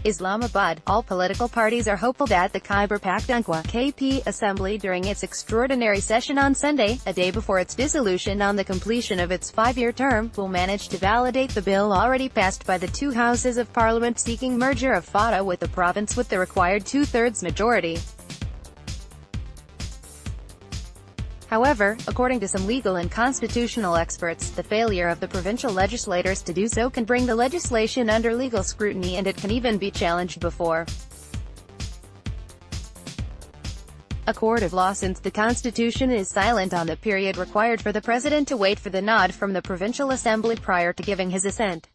Islamabad. All political parties are hopeful that the Khyber Pakhtunkhwa (KP) Assembly during its extraordinary session on Sunday, a day before its dissolution on the completion of its 5-year term, will manage to validate the bill already passed by the two houses of parliament seeking merger of Fata with the province with the required two-thirds majority. However, according to some legal and constitutional experts, the failure of the provincial legislators to do so can bring the legislation under legal scrutiny, and it can even be challenged before a court of law, since the constitution is silent on the period required for the president to wait for the nod from the provincial assembly prior to giving his assent.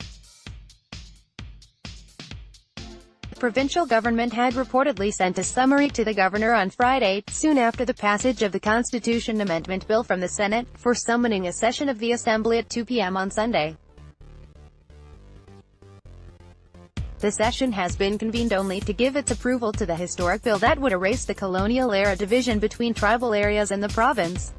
The provincial government had reportedly sent a summary to the governor on Friday, soon after the passage of the Constitution Amendment Bill from the Senate, for summoning a session of the Assembly at 2 p.m. on Sunday. The session has been convened only to give its approval to the historic bill that would erase the colonial-era division between tribal areas in the province.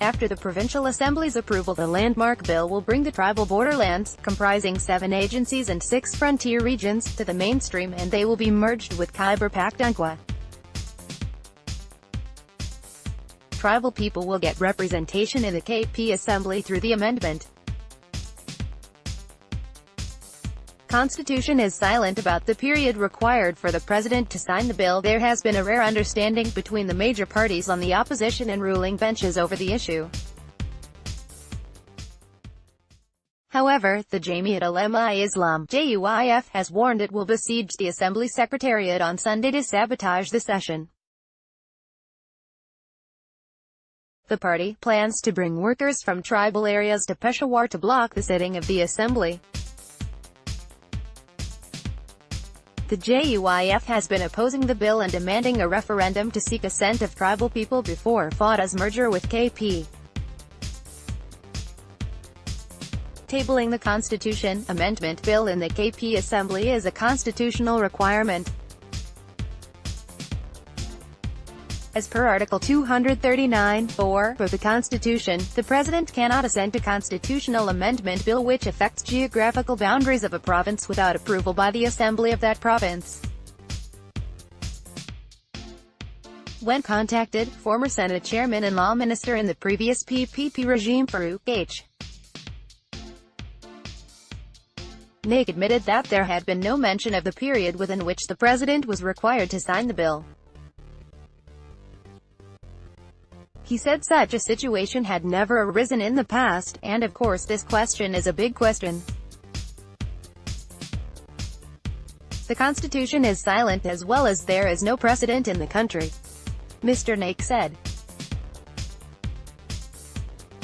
After the Provincial Assembly's approval, the landmark bill will bring the tribal borderlands, comprising 7 agencies and 6 frontier regions, to the mainstream, and they will be merged with Khyber Pakhtunkhwa. Tribal people will get representation in the KP Assembly through the amendment. Constitution is silent about the period required for the president to sign the bill. There has been a rare understanding between the major parties on the opposition and ruling benches over the issue. However, the Jamiat Ulema-Islam (JUIF) has warned it will besiege the Assembly Secretariat on Sunday to sabotage the session. The party plans to bring workers from tribal areas to Peshawar to block the sitting of the Assembly. The JUIF has been opposing the bill and demanding a referendum to seek assent of tribal people before Fata's merger with KP. Tabling the Constitution Amendment Bill in the KP Assembly is a constitutional requirement. As per Article 239(4) of the Constitution, the President cannot assent to constitutional amendment bill which affects geographical boundaries of a province without approval by the Assembly of that province. When contacted, former Senate Chairman and Law Minister in the previous PPP regime Farouk H. Naik admitted that there had been no mention of the period within which the President was required to sign the bill. He said such a situation had never arisen in the past, and of course this question is a big question. The Constitution is silent as well as there is no precedent in the country, Mr. Naik said.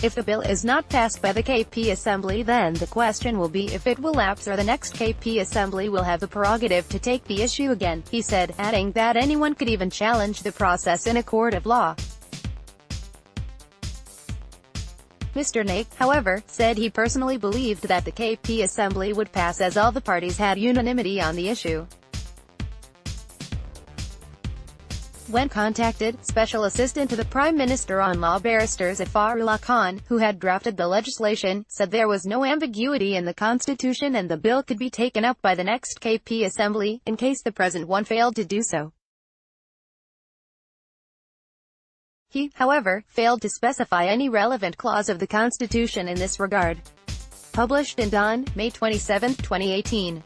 If the bill is not passed by the KP Assembly, then the question will be if it will lapse or the next KP Assembly will have the prerogative to take the issue again, he said, adding that anyone could even challenge the process in a court of law. Mr. Naik, however, said he personally believed that the KP Assembly would pass as all the parties had unanimity on the issue. When contacted, Special Assistant to the Prime Minister on Law Barrister Zafarullah Khan, who had drafted the legislation, said there was no ambiguity in the Constitution and the bill could be taken up by the next KP Assembly, in case the present one failed to do so. He, however, failed to specify any relevant clause of the Constitution in this regard. Published in Dawn, May 27, 2018.